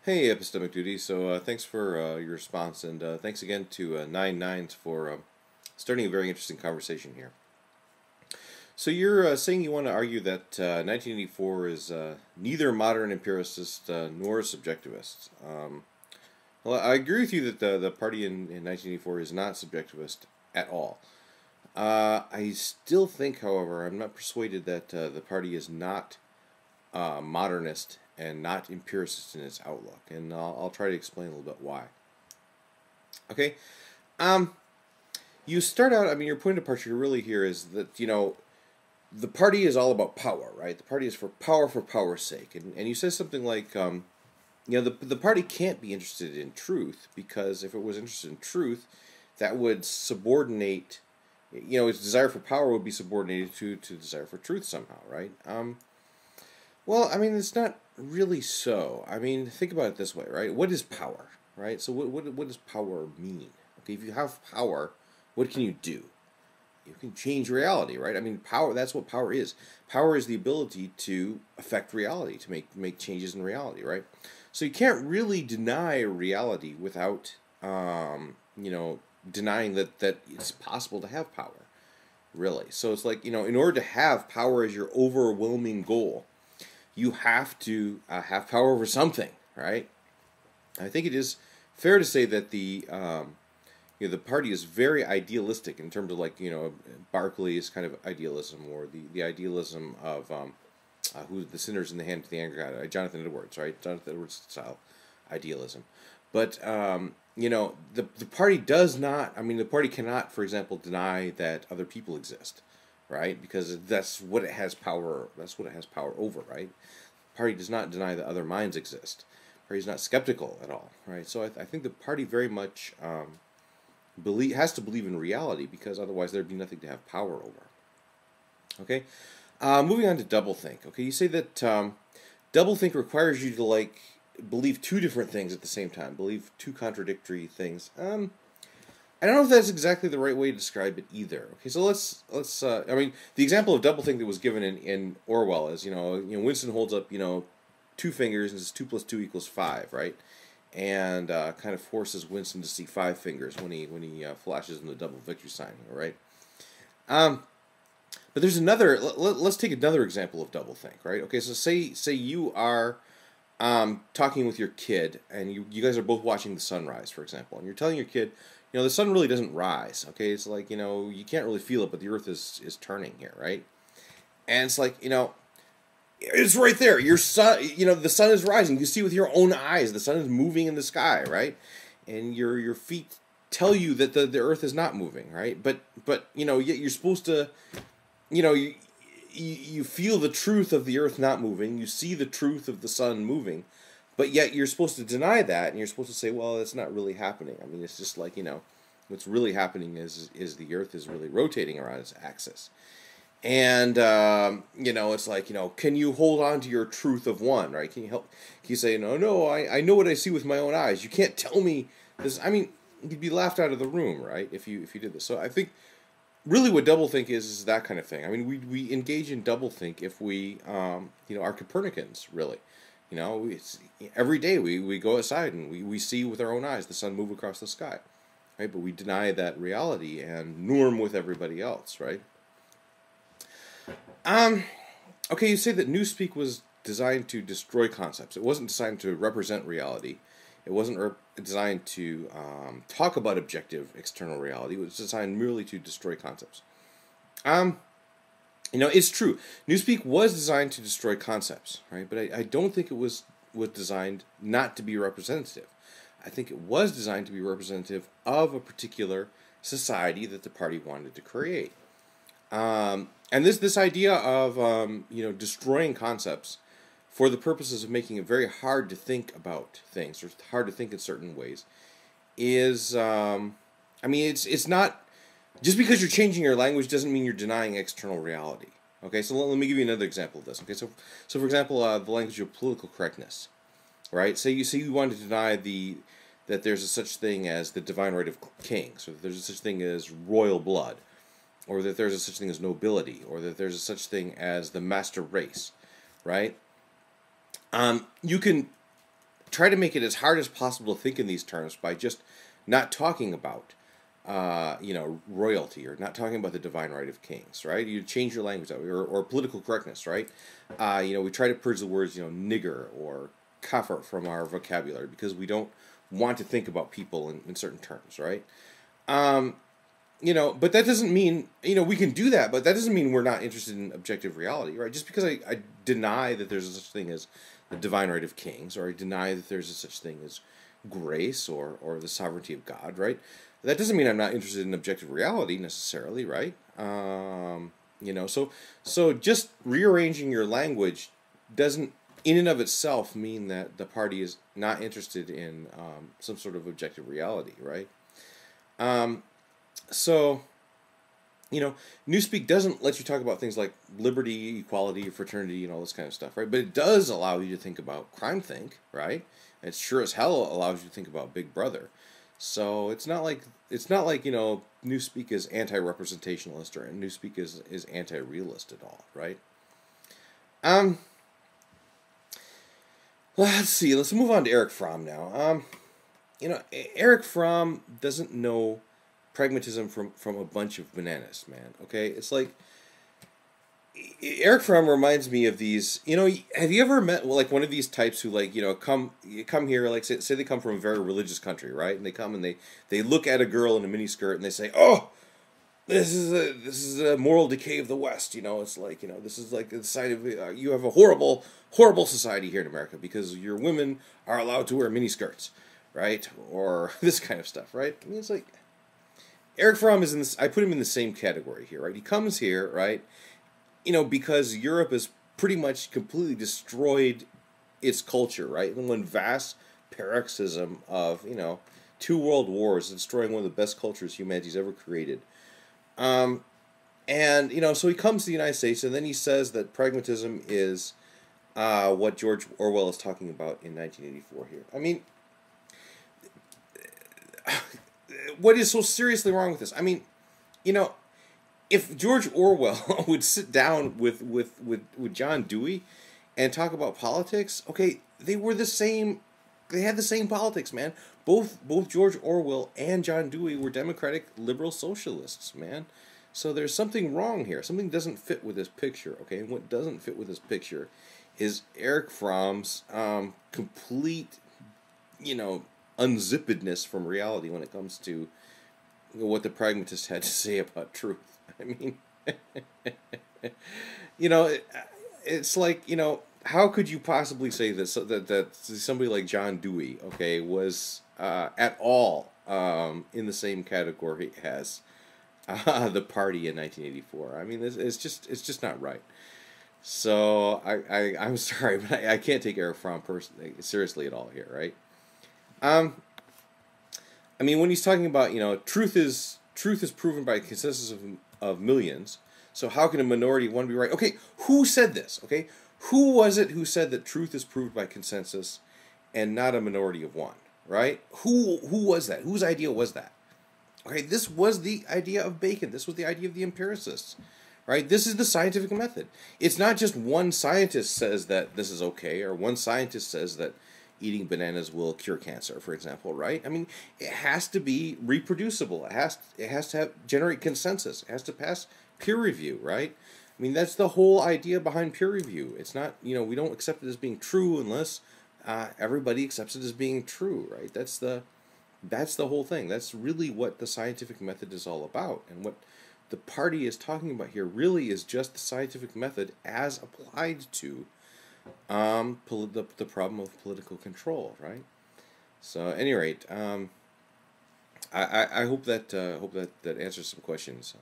Hey, Epistemic Duty. So thanks for your response, and thanks again to Nine Nines for starting a very interesting conversation here. So you're saying you want to argue that 1984 is neither modern empiricist nor subjectivist. Well, I agree with you that the party in 1984 is not subjectivist at all. I still think, however, I'm not persuaded that the party is not modernist and not empiricist in its outlook, and I'll try to explain a little bit why. Okay, um, you start out. I mean, your point of departure really here is that the party is all about power, right? The party is for power's sake, and you say something like, the party can't be interested in truth because if it was interested in truth, that would subordinate, its desire for power would be subordinated to desire for truth somehow, right? Well, I mean, it's not really so. I mean, think about it this way, right? What is power, right? So what does power mean? Okay, if you have power, what can you do? You can change reality, right? I mean, power, that's what power is. Power is the ability to affect reality, to make changes in reality, right? So you can't really deny reality without, denying that it's possible to have power, really. So it's like, in order to have power as your overwhelming goal, you have to have power over something, right? I think it is fair to say that the party is very idealistic in terms of Berkeley's kind of idealism, or the idealism of who the sinners in the hand of the anger god, Jonathan Edwards, right? Jonathan Edwards style idealism, but the party does not. I mean, the party cannot, for example, deny that other people exist, right? Because that's what it has power. That's what it has power over, right? The party does not deny that other minds exist. The party is not skeptical at all, right? So I think the party very much has to believe in reality because otherwise there'd be nothing to have power over. Okay, moving on to doublethink. Okay, you say that doublethink requires you to believe two different things at the same time, believe two contradictory things. I don't know if that's exactly the right way to describe it either. Okay, so let's. I mean, the example of doublethink that was given in Orwell is Winston holds up two fingers and says 2 + 2 = 5, right? And kind of forces Winston to see 5 fingers when he flashes in the double victory sign, right? But there's another. Let's take another example of doublethink, right? Okay, so say you are talking with your kid, and you guys are both watching the sunrise, for example, and you're telling your kid, the sun really doesn't rise. Okay, it's like you can't really feel it, but the Earth is turning here, right? And it's like it's right there. Your sun, the sun is rising. You see with your own eyes, the sun is moving in the sky, right? And your feet tell you that the Earth is not moving, right? But yet you're supposed to, you feel the truth of the Earth not moving. You see the truth of the sun moving, but yet you're supposed to deny that, and you're supposed to say, well, it's not really happening. I mean, it's just like what's really happening is the Earth is really rotating around its axis. And it's like, can you hold on to your truth of one, right? Can you say, no, I know what I see with my own eyes. You can't tell me this. I mean, you'd be laughed out of the room, right? If you did this. So I think really what doublethink is that kind of thing. I mean, we engage in doublethink if we are Copernicans, really. Every day we go outside and we see with our own eyes the sun move across the sky, right? But we deny that reality and norm with everybody else, right? Okay, you say that Newspeak was designed to destroy concepts. It wasn't designed to represent reality. It wasn't designed to talk about objective external reality. It was designed merely to destroy concepts. It's true. Newspeak was designed to destroy concepts, right? But I don't think it was designed not to be representative. I think it was designed to be representative of a particular society that the party wanted to create. And this idea of destroying concepts for the purposes of making it very hard to think about things, or hard to think in certain ways, is it's not just because you're changing your language doesn't mean you're denying external reality. Okay, so let me give you another example of this. Okay, so for example, the language of political correctness, right? Say you want to deny that there's a such thing as the divine right of kings, or that there's a such thing as royal blood, or that there's a such thing as nobility, or that there's a such thing as the master race, right? You can try to make it as hard as possible to think in these terms by just not talking about royalty, or not talking about the divine right of kings, right? You change your language that way, or political correctness, right? We try to purge the words, nigger or kafir from our vocabulary because we don't want to think about people in certain terms, right? But that doesn't mean, we can do that, but that doesn't mean we're not interested in objective reality, right? Just because I deny that there's a such thing as the divine right of kings, or I deny that there's a such thing as grace or the sovereignty of God, right? That doesn't mean I'm not interested in objective reality necessarily, right? So just rearranging your language doesn't, in and of itself, mean that the party is not interested in some sort of objective reality, right? Newspeak doesn't let you talk about things like liberty, equality, fraternity, and all this kind of stuff, right? But it does allow you to think about CrimethInc, right? And it sure as hell allows you to think about Big Brother. So it's not like Newspeak is anti-representationalist, or Newspeak is anti-realist at all, right? Let's see. Let's move on to Eric Fromm now. Eric Fromm doesn't know pragmatism from a bunch of bananas, man. Okay, it's like Eric Fromm reminds me of these. Have you ever met one of these types who come here, like say they come from a very religious country, right? And they come and they look at a girl in a miniskirt and they say, "Oh, this is a moral decay of the West." It's like this is like the side of you have a horrible society here in America because your women are allowed to wear miniskirts, right? Or this kind of stuff, right? I mean, it's like Eric Fromm is in this. I put him in the same category here, right? He comes here, right? Because Europe has pretty much completely destroyed its culture, right? In one vast paroxysm of, 2 world wars, destroying one of the best cultures humanity's ever created. So he comes to the United States, and then he says that pragmatism is what George Orwell is talking about in 1984 here. I mean, what is so seriously wrong with this? I mean, if George Orwell would sit down with John Dewey and talk about politics, okay, they were the same. They had the same politics, man. Both George Orwell and John Dewey were democratic liberal socialists, man. So there's something wrong here. Something doesn't fit with this picture, okay? And what doesn't fit with this picture is Eric Fromm's complete, unzippedness from reality when it comes to what the pragmatist had to say about truth. I mean, it's like, how could you possibly say this, that somebody like John Dewey, okay, was at all in the same category as the party in 1984? I mean, it's just not right. So I'm sorry, but I can't take Eric Fromm personally seriously at all here, right? I mean, when he's talking about, truth is proven by a consensus of millions. So how can a minority of one be right? Okay, who said this? Okay, who was it who said that truth is proved by consensus and not a minority of one? Right? Who was that? Whose idea was that? Okay, this was the idea of Bacon. This was the idea of the empiricists. Right? This is the scientific method. It's not just one scientist says that this is okay, or one scientist says that eating bananas will cure cancer, for example, right? I mean, it has to be reproducible. It has to generate consensus. It has to pass peer review, right? I mean, that's the whole idea behind peer review. It's not, we don't accept it as being true unless everybody accepts it as being true, right? That's the whole thing. That's really what the scientific method is all about. And what the party is talking about here really is just the scientific method as applied to the problem of political control, right? So, at any rate, I hope that answers some questions.